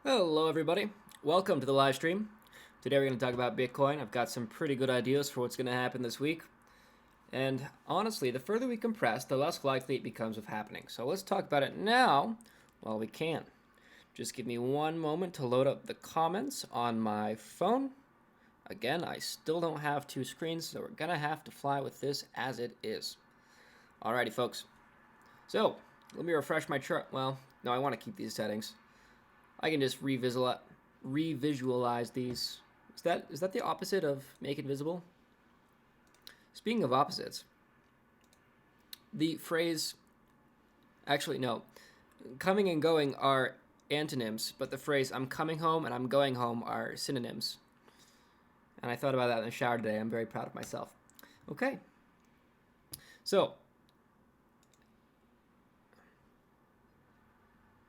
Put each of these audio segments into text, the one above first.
Hello, everybody. Welcome to the live stream. Today we're going to talk about Bitcoin. I've got some pretty good ideas for what's going to happen this week. And honestly, the further we compress, the less likely it becomes of happening. So let's talk about it now while we can. Just give me one moment to load up the comments on my phone. Again, I still don't have two screens, so we're going to have to fly with this as it is. Alrighty, folks. So let me refresh my chart. Well, no, I want to keep these settings. I can just revisualize these. Is that the opposite of make it visible? Speaking of opposites, the phrase actually no, coming and going are antonyms, but the phrase I'm coming home and I'm going home are synonyms. And I thought about that in the shower today. I'm very proud of myself. Okay. So,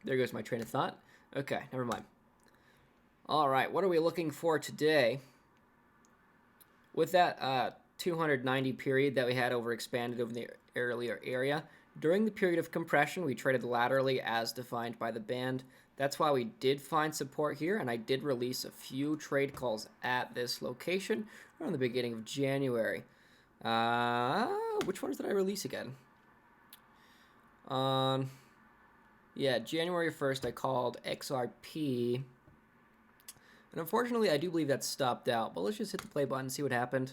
there goes my train of thought. Okay, never mind. All right, what are we looking for today? With that 290 period that we had overexpanded over the earlier area, during the period of compression, we traded laterally as defined by the band. That's why we did find support here, and I did release a few trade calls at this location around the beginning of January. Which ones did I release again? Yeah, January 1st, I called XRP. And unfortunately, I do believe that stopped out. But let's just hit the play button and see what happened.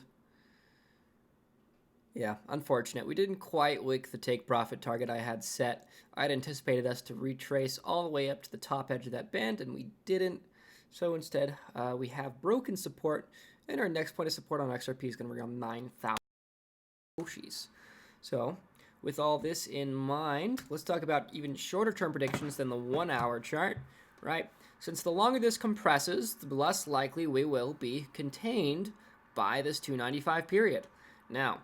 Yeah, unfortunate. We didn't quite lick the take profit target I had set. I had anticipated us to retrace all the way up to the top edge of that band, and we didn't. So instead, we have broken support, and our next point of support on XRP is going to be around 9,000 Oshis. So, with all this in mind, let's talk about even shorter term predictions than the 1 hour chart, right? Since the longer this compresses, the less likely we will be contained by this 295 period. Now,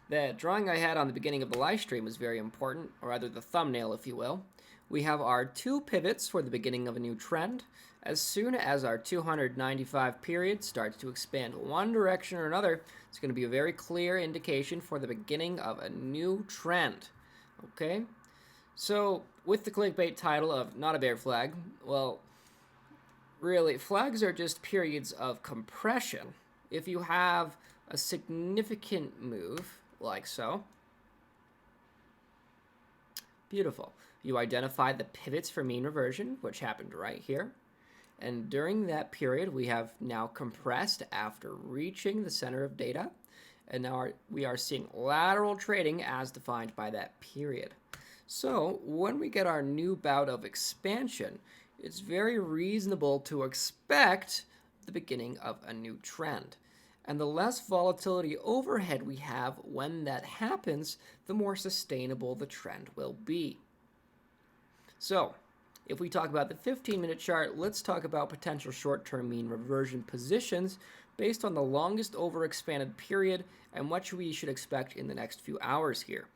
the drawing I had on the beginning of the live stream was very important, or rather the thumbnail, if you will. We have our two pivots for the beginning of a new trend. As soon as our 295 period starts to expand one direction or another, it's going to be a very clear indication for the beginning of a new trend. Okay? So, with the clickbait title of Not a Bear Flag, well, really, flags are just periods of compression. If you have a significant move, like so, beautiful. You identify the pivots for mean reversion, which happened right here. And during that period, we have now compressed after reaching the center of data. And now we are seeing lateral trading as defined by that period. So when we get our new bout of expansion, it's very reasonable to expect the beginning of a new trend. And the less volatility overhead we have when that happens, the more sustainable the trend will be. So, if we talk about the 15-minute chart, let's talk about potential short-term mean reversion positions based on the longest overexpanded period and what we should expect in the next few hours here.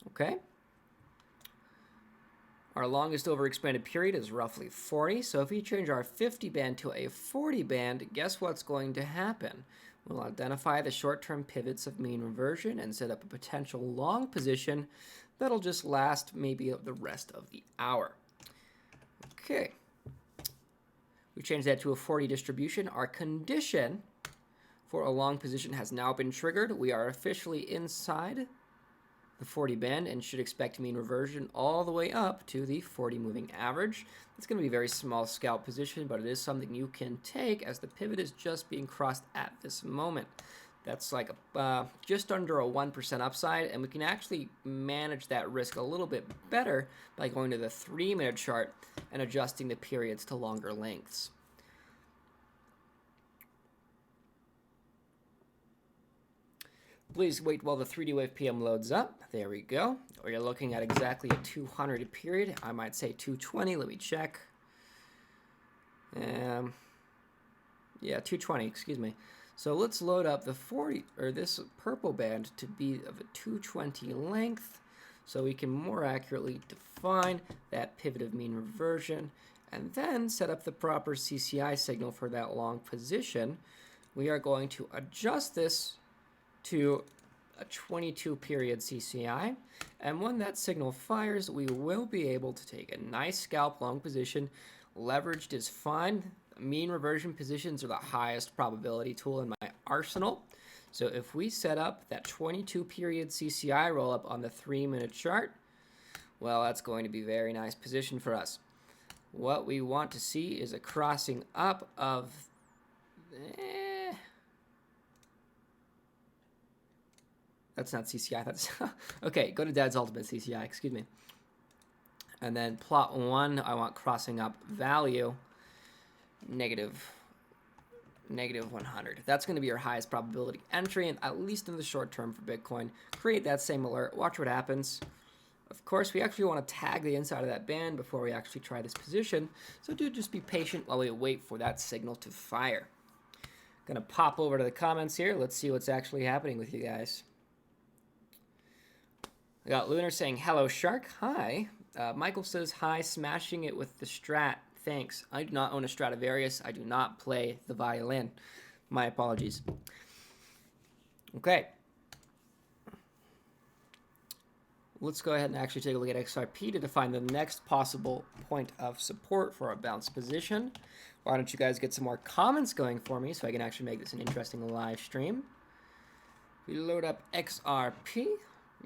Okay? Our longest overexpanded period is roughly 40, so if we change our 50 band to a 40 band, guess what's going to happen? We'll identify the short-term pivots of mean reversion and set up a potential long position that'll just last maybe the rest of the hour. Okay. We changed that to a 40 distribution. Our condition for a long position has now been triggered. We are officially inside the 40 band and should expect mean reversion all the way up to the 40 moving average. It's going to be a very small scalp position, but it is something you can take as the pivot is just being crossed at this moment. That's like just under a 1% upside, and we can actually manage that risk a little bit better by going to the 3-minute chart and adjusting the periods to longer lengths. Please wait while the 3D Wave PM loads up. There we go. We're looking at exactly a 200 period. I might say 220. Let me check. Yeah, 220, excuse me. So let's load up the 40 or this purple band to be of a 220 length so we can more accurately define that pivot of mean reversion and then set up the proper CCI signal for that long position. We are going to adjust this to a 22 period CCI, and when that signal fires, we will be able to take a nice scalp long position Leveraged is fine. Mean reversion positions are the highest probability tool in my arsenal. So if we set up that 22 period CCI roll up on the 3-minute chart, well, that's going to be a very nice position for us. What we want to see is a crossing up of that's not CCI, that's okay, go to Dad's Ultimate CCI, excuse me. And then plot 1, I want crossing up value negative 100. That's going to be your highest probability entry, and at least in the short term for Bitcoin. Create that same alert, watch what happens. Of course, we actually want to tag the inside of that band before we actually try this position. So do just be patient while we wait for that signal to fire. Gonna pop over to the comments here. Let's see what's actually happening with you guys. We got Lunar saying, hello, Shark. Hi. Michael says, hi, smashing it with the Strat. Thanks. I do not own a Stradivarius. I do not play the violin. My apologies. Okay. Let's go ahead and actually take a look at XRP to define the next possible point of support for our bounce position. Why don't you guys get some more comments going for me so I can actually make this an interesting live stream. We load up XRP.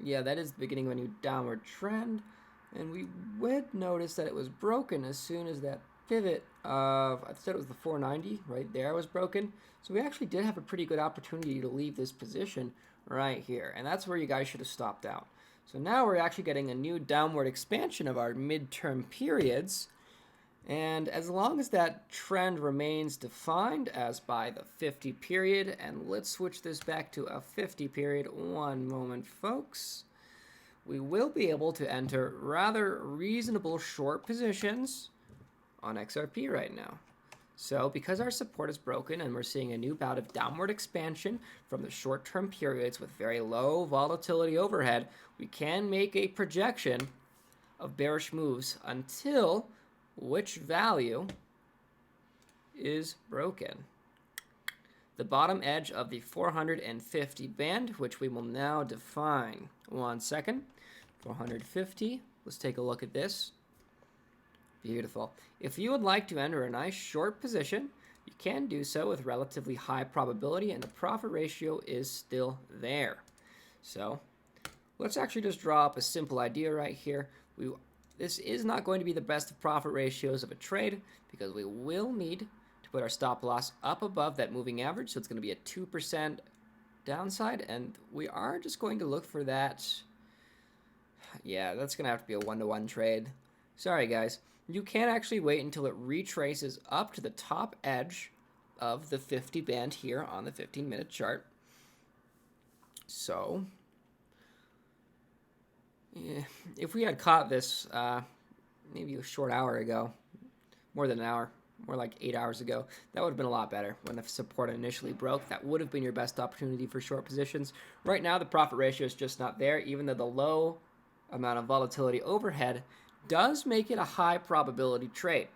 Yeah, that is the beginning of a new downward trend. And we would notice that it was broken as soon as that pivot of, I said it was the 490 right there was broken. So we actually did have a pretty good opportunity to leave this position right here. And that's where you guys should have stopped out. So now we're actually getting a new downward expansion of our midterm periods. And as long as that trend remains defined as by the 50 period, and let's switch this back to a 50 period, one moment, folks. We will be able to enter rather reasonable short positions on XRP right now. So because our support is broken and we're seeing a new bout of downward expansion from the short-term periods with very low volatility overhead, we can make a projection of bearish moves until which value is broken. The bottom edge of the 450 band, which we will now define. 1 second. 450. Let's take a look at this. Beautiful. If you would like to enter a nice short position, you can do so with relatively high probability, and the profit ratio is still there. So let's actually just draw up a simple idea right here. This is not going to be the best of profit ratios of a trade because we will need to put our stop loss up above that moving average. So it's going to be a 2% downside, and we are just going to look for that. Yeah, that's going to have to be a 1-to-1 trade. Sorry, guys. You can actually wait until it retraces up to the top edge of the 50 band here on the 15-minute chart. So, yeah, if we had caught this maybe a short hour ago, more than an hour, more like 8 hours ago, that would have been a lot better. When the support initially broke, that would have been your best opportunity for short positions. Right now, the profit ratio is just not there, even though the low amount of volatility overhead does make it a high probability trade.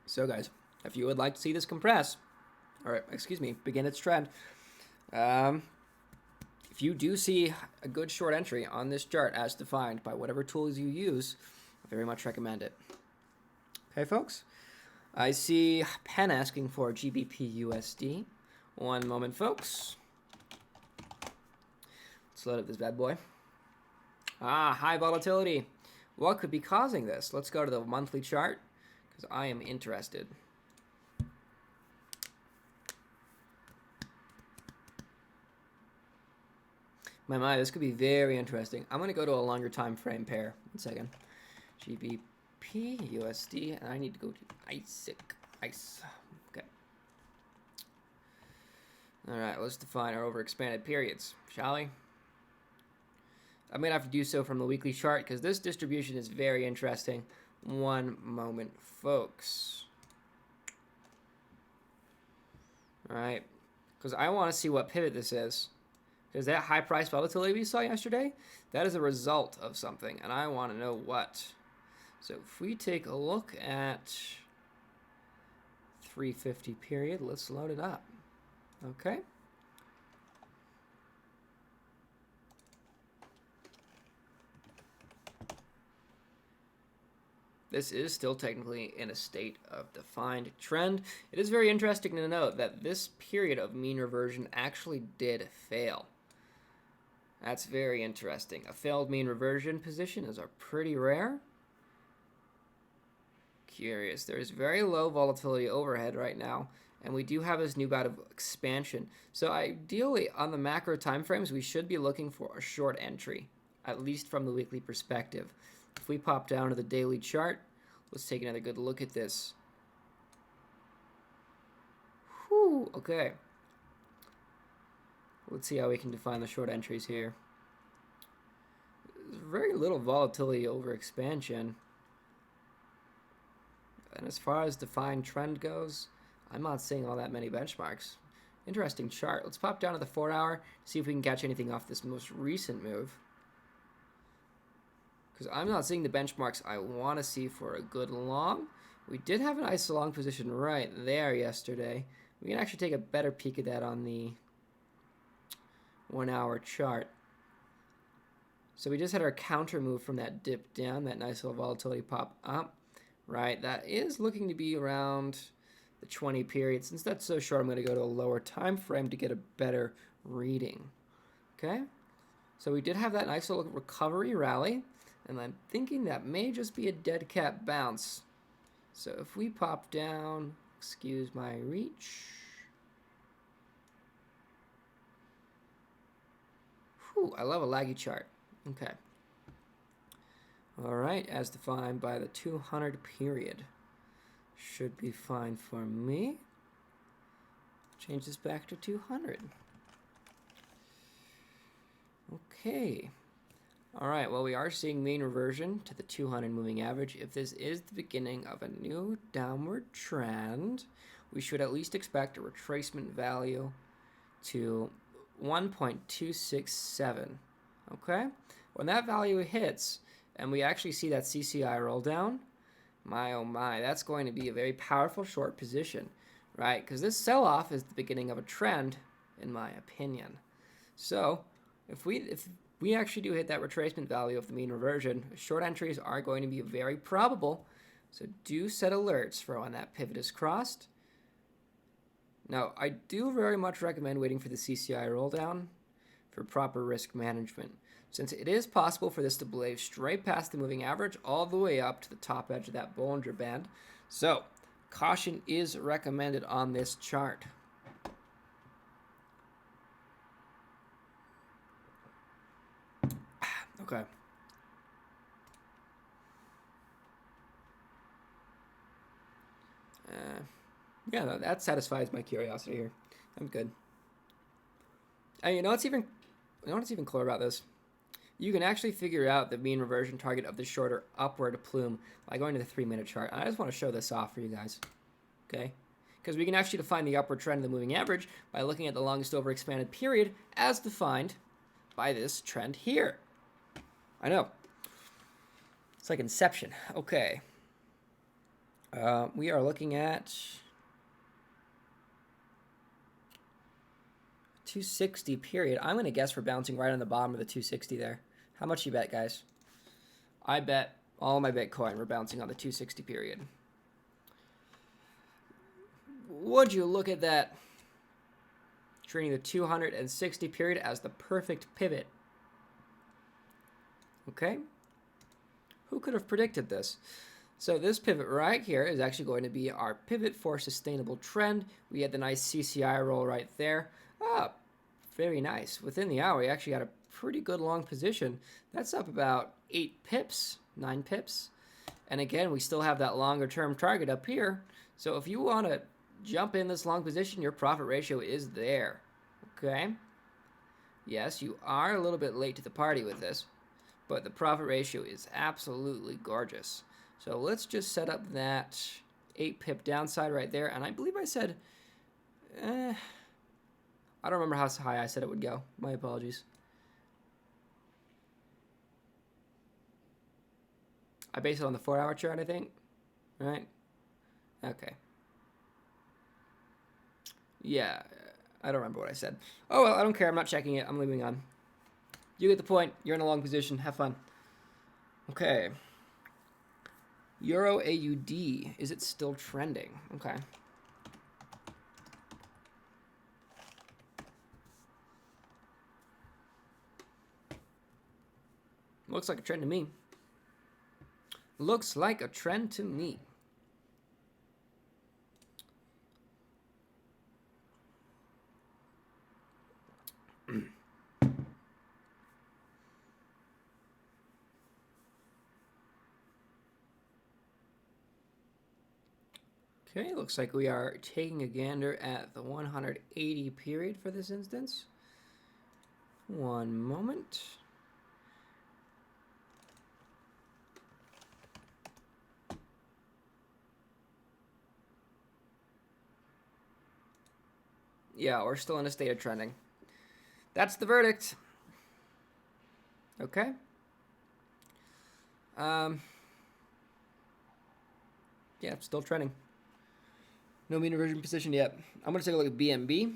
So guys, if you would like to see this compress, or excuse me, begin its trend, if you do see a good short entry on this chart as defined by whatever tools you use, I very much recommend it. Okay, folks? I see Penn asking for GBP USD. One moment, folks. Let's load up this bad boy. High volatility. What could be causing this? Let's go to the monthly chart because I am interested. My, this could be very interesting. I'm going to go to a longer time frame pair. 1 second. GBP USD, and I need to go to ICE. Okay. All right, let's define our overexpanded periods, shall we? I'm going to have to do so from the weekly chart because this distribution is very interesting. One moment, folks. All right, because I want to see what pivot this is. Because that high price volatility we saw yesterday, that is a result of something, and I want to know what. So if we take a look at 350 period, let's load it up. Okay. this is still technically in a state of defined trend. It is very interesting to note that this period of mean reversion actually did fail. That's very interesting. A failed mean reversion position is pretty rare. Curious. There's very low volatility overhead right now, and we do have this new bout of expansion. So ideally, on the macro timeframes, we should be looking for a short entry, at least from the weekly perspective. If we pop down to the daily chart, let's take another good look at this. Whew, okay. Let's see how we can define the short entries here. There's very little volatility over expansion. And as far as defined trend goes, I'm not seeing all that many benchmarks. Interesting chart. Let's pop down to the 4-hour, see if we can catch anything off this most recent move. Because I'm not seeing the benchmarks I want to see for a good long. We did have a nice long position right there yesterday. We can actually take a better peek at that on the 1-hour chart. So we just had our counter move from that dip down, that nice little volatility pop up. Right, that is looking to be around the 20 period. Since that's so short, I'm going to go to a lower time frame to get a better reading. Okay, so we did have that nice little recovery rally, and I'm thinking that may just be a dead cat bounce. So if we pop down, excuse my reach. Whew, I love a laggy chart. Okay. All right, as defined by the 200 period. Should be fine for me. Change this back to 200. Okay. All right, well, we are seeing mean reversion to the 200 moving average. If this is the beginning of a new downward trend, we should at least expect a retracement value to 1.267. Okay? When that value hits, and we actually see that CCI roll down, my oh my, that's going to be a very powerful short position, right? Because this sell-off is the beginning of a trend, in my opinion. So if we actually do hit that retracement value of the mean reversion, short entries are going to be very probable. So do set alerts for when that pivot is crossed. Now, I do very much recommend waiting for the CCI roll down for proper risk management, since it is possible for this to blaze straight past the moving average all the way up to the top edge of that Bollinger Band. So, caution is recommended on this chart. Okay. Yeah, that satisfies my curiosity here. I'm good. And you know what's even cooler about this? You can actually figure out the mean reversion target of the shorter upward plume by going to the 3-minute chart. I just want to show this off for you guys, okay? Because we can actually define the upward trend of the moving average by looking at the longest over expanded period as defined by this trend here. I know. It's like Inception. Okay. We are looking at 260 period. I'm going to guess we're bouncing right on the bottom of the 260 there. How much you bet, guys? I bet all my Bitcoin we're bouncing on the 260 period. Would you look at that? Treating the 260 period as the perfect pivot. Okay. Who could have predicted this? So this pivot right here is actually going to be our pivot for sustainable trend. We had the nice CCI roll right there. Very nice. Within the hour, we actually got a pretty good long position. That's up about 8 pips, 9 pips. And again, we still have that longer term target up here. So if you want to jump in this long position, your profit ratio is there. Okay? Yes, you are a little bit late to the party with this, but the profit ratio is absolutely gorgeous. So let's just set up that 8 pip downside right there. And I believe I said, I don't remember how high I said it would go. My apologies. I base it on the 4-hour chart, I think. Right? Okay. Yeah, I don't remember what I said. Oh, well, I don't care. I'm not checking it. I'm leaving on. You get the point. You're in a long position. Have fun. Okay. Euro AUD. Is it still trending? Okay. Looks like a trend to me. Looks like a trend to me. Okay, looks like we are taking a gander at the 180 period for this instance. One moment. Yeah, we're still in a state of trending. That's the verdict. Okay. Yeah, still trending. No mean reversion position yet. I'm going to take a look at BNB.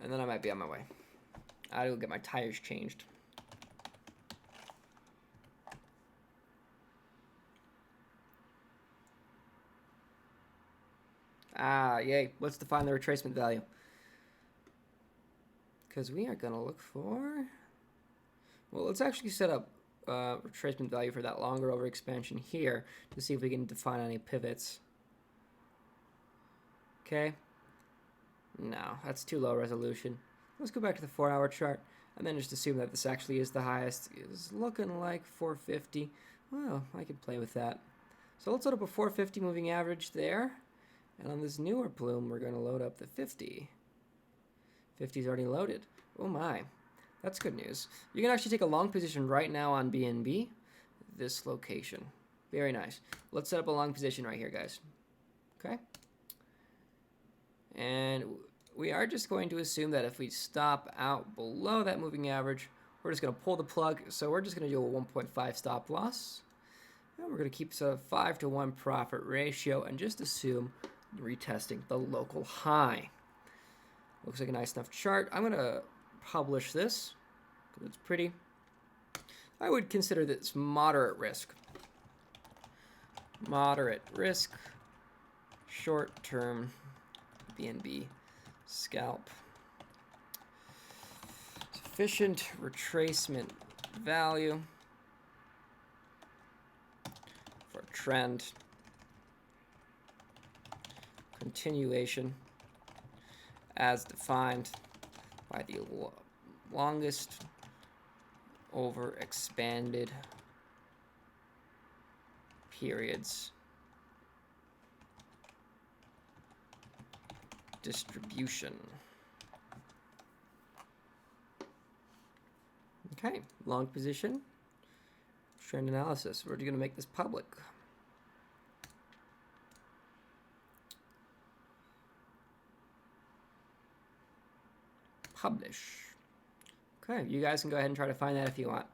And then I might be on my way. I'll get my tires changed. Ah, yay. Let's define the retracement value. Because we are going to look for... Well, let's actually set up retracement value for that longer over expansion here to see if we can define any pivots. Okay. No, that's too low resolution. Let's go back to the 4-hour chart and then just assume that this actually is the highest. It's looking like 450. Well, I could play with that. So let's load up a 450 moving average there. And on this newer plume, we're going to load up the 50. 50's already loaded. Oh my. That's good news. You can actually take a long position right now on BNB, this location. Very nice. Let's set up a long position right here, guys. Okay. And we are just going to assume that if we stop out below that moving average, we're just going to pull the plug. So we're just going to do a 1.5 stop loss. And we're going to keep a 5-to-1 profit ratio and just assume retesting the local high. Looks like a nice enough chart. I'm going to publish this because it's pretty. I would consider this moderate risk. Moderate risk, short-term BNB scalp. Sufficient retracement value for trend. Continuation as defined by the longest over expanded periods distribution. Okay, long position, trend analysis. We're going to make this public. Publish. Okay, you guys can go ahead and try to find that if you want.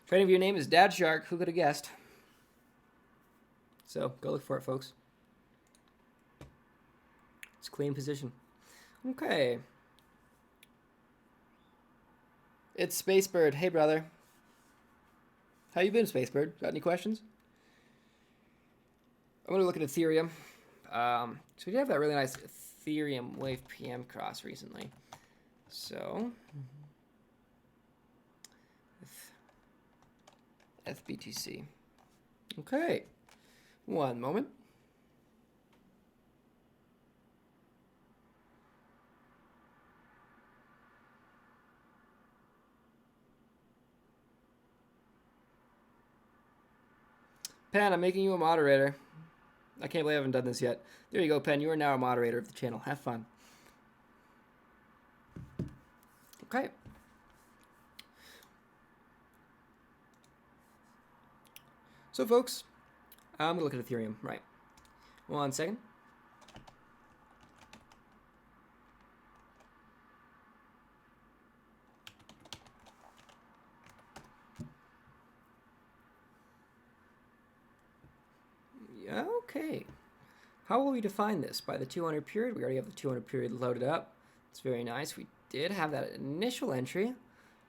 Trading view name is Dad Shark. Who could have guessed? So go look for it, folks. It's clean position. Okay. It's Spacebird. Hey, brother. How you been, Spacebird? Got any questions? I'm gonna look at Ethereum. So we did have that really nice Ethereum Wave PM cross recently. So FBTC. Okay. One moment. Pen, I'm making you a moderator. I can't believe I haven't done this yet. There you go, Pen. You are now a moderator of the channel. Have fun. Okay. So, folks, I'm going to look at Ethereum. Right. 1 second. Okay. How will we define this? By the 200 period? We already have the 200 period loaded up. It's very nice. We did have that initial entry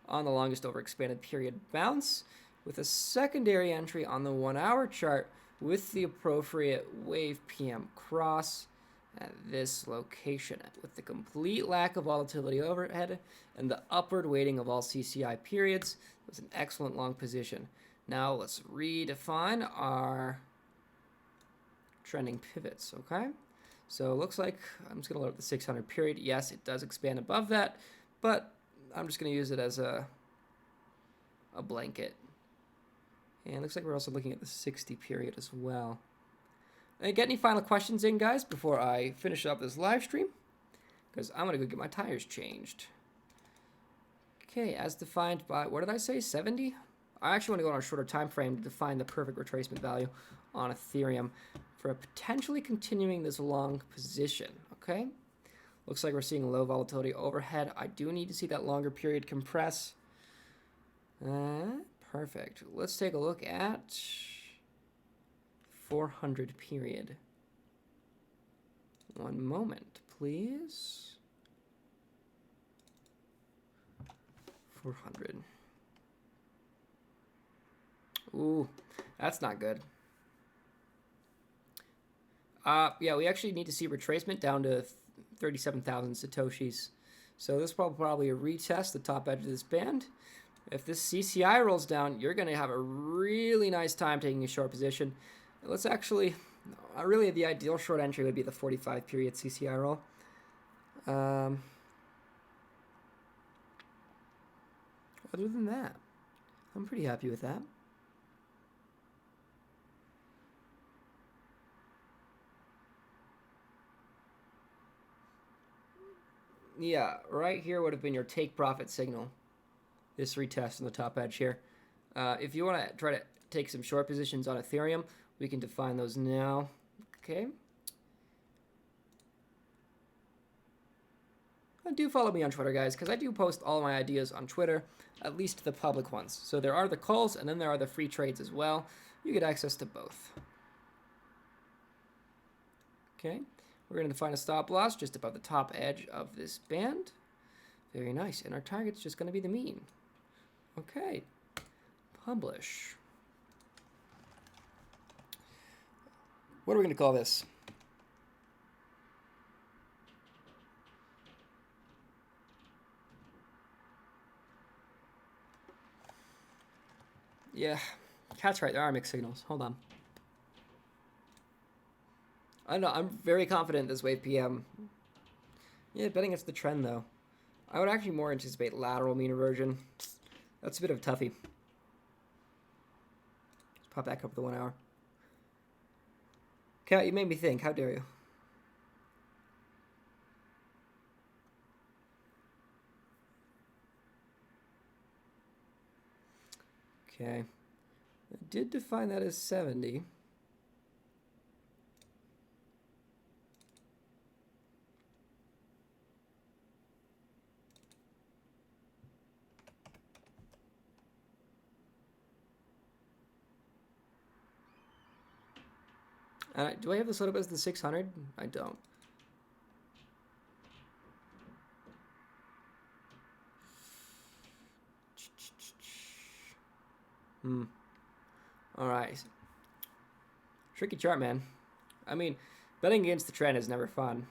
on the longest over expanded period bounce. with a secondary entry on the 1 hour chart with the appropriate wave PM cross at this location. With the complete lack of volatility overhead and the upward weighting of all CCI periods, it was an excellent long position. Now let's redefine our trending pivots, okay? So it looks like I'm just going to load up the 600 period. Yes, it does expand above that, but I'm just going to use it as a blanket. And it looks like we're also looking at the 60 period as well. Get any final questions in, guys, before I finish up this live stream? Because I'm going to go get my tires changed. Okay, as defined by, what did I say, 70? I actually want to go on a shorter time frame to define the perfect retracement value on Ethereum for a potentially continuing this long position, okay? Looks like we're seeing low volatility overhead. I do need to see that longer period compress. Perfect. Let's take a look at 400 period. One moment, please. 400. Ooh, that's not good. Yeah, we actually need to see retracement down to 37,000 Satoshis. So this is probably a retest, the top edge of this band. If this CCI rolls down, you're going to have a really nice time taking a short position. Let's actually, really the ideal short entry would be the 45 period CCI roll. Other than that, I'm pretty happy with that. Yeah, right here would have been your take profit signal. This retest on the top edge here. If you want to try to take some short positions on Ethereum, we can define those now. Okay. Do follow me on Twitter, guys, because I do post all my ideas on Twitter, at least the public ones. So there are the calls, and then there are the free trades as well. You get access to both. Okay. We're going to define a stop loss just above the top edge of this band. Very nice. And our target's just going to be the mean. Okay. Publish. What are we going to call this? Yeah. Cat's right. There are mixed signals. Hold on. I know, I'm very confident this wave PM. Yeah, betting it's the trend, though. I would actually more anticipate lateral mean reversion. That's a bit of a toughie. Let's pop back up the 1 hour. Cat, you made me think. How dare you? Okay. I did define that as 70. Do I have this set up as the 600? I don't. All right. Tricky chart, man. I mean, betting against the trend is never fun.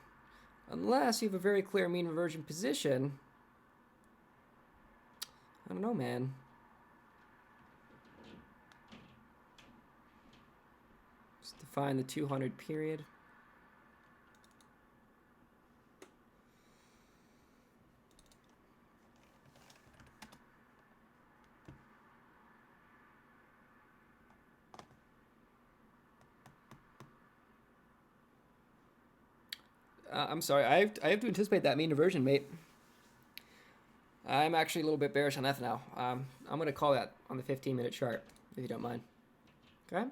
Unless you have a very clear mean reversion position. I don't know, man. Just define the 200 period. I'm sorry, I have to anticipate that mean reversion, mate. I'm actually a little bit bearish on that now. I'm going to call that on the 15-minute chart, if you don't mind. Okay?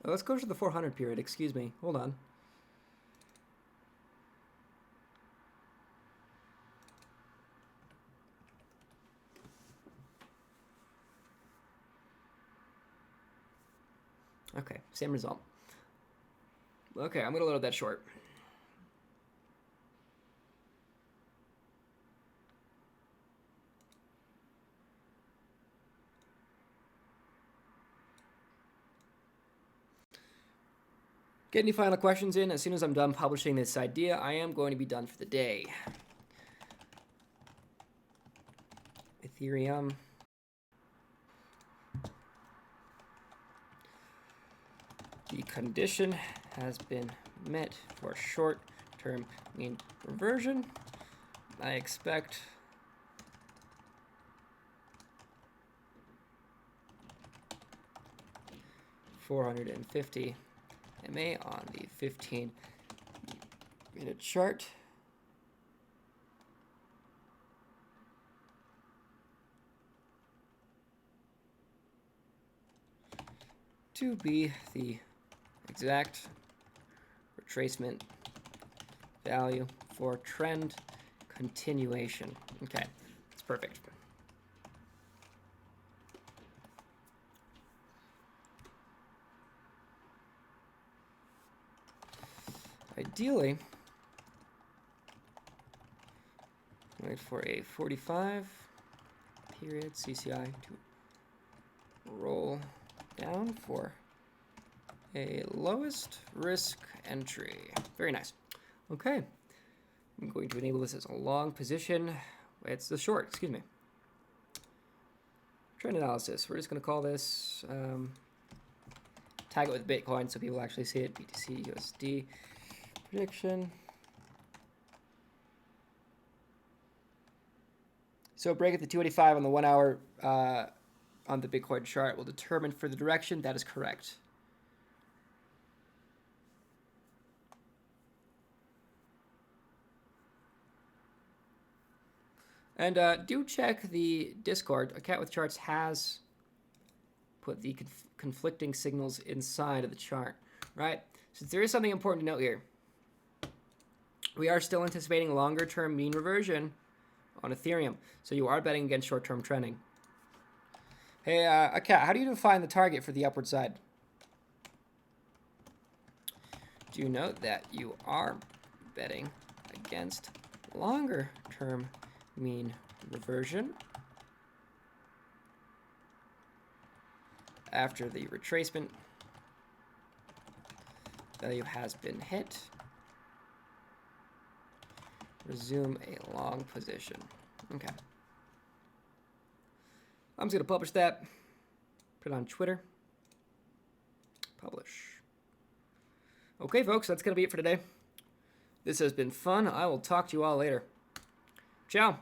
Let's go to the 400 period. Excuse me. Hold on. Okay, same result. Okay, I'm going to load up that short. Get any final questions in. As soon as I'm done publishing this idea, I am going to be done for the day. Ethereum. The condition has been met for short-term mean reversion. I expect $450 MA on the 15-minute chart. To be the exact retracement value for trend continuation. Okay, that's perfect. Ideally, wait for a 45 period CCI to roll down for a lowest risk entry. Very nice. Okay, I'm going to enable this as a long position. It's the short, excuse me. Trend analysis. We're just going to call this, tag it with Bitcoin so people actually see it. BTC USD prediction. So break at the 285 on the 1 hour on the Bitcoin chart will determine for the direction. That is correct. And do check the Discord. A Cat with Charts has put the conflicting signals inside of the chart, right? So there is something important to note here. We are still anticipating longer-term mean reversion on Ethereum. So you are betting against short-term trending. Hey, Cat, how do you define the target for the upward side? Do note that you are betting against longer-term mean reversion after the retracement value has been hit. Resume a long position. Okay. I'm just going to publish that. Put it on Twitter. Publish. Okay, folks, that's going to be it for today. This has been fun. I will talk to you all later. Ciao.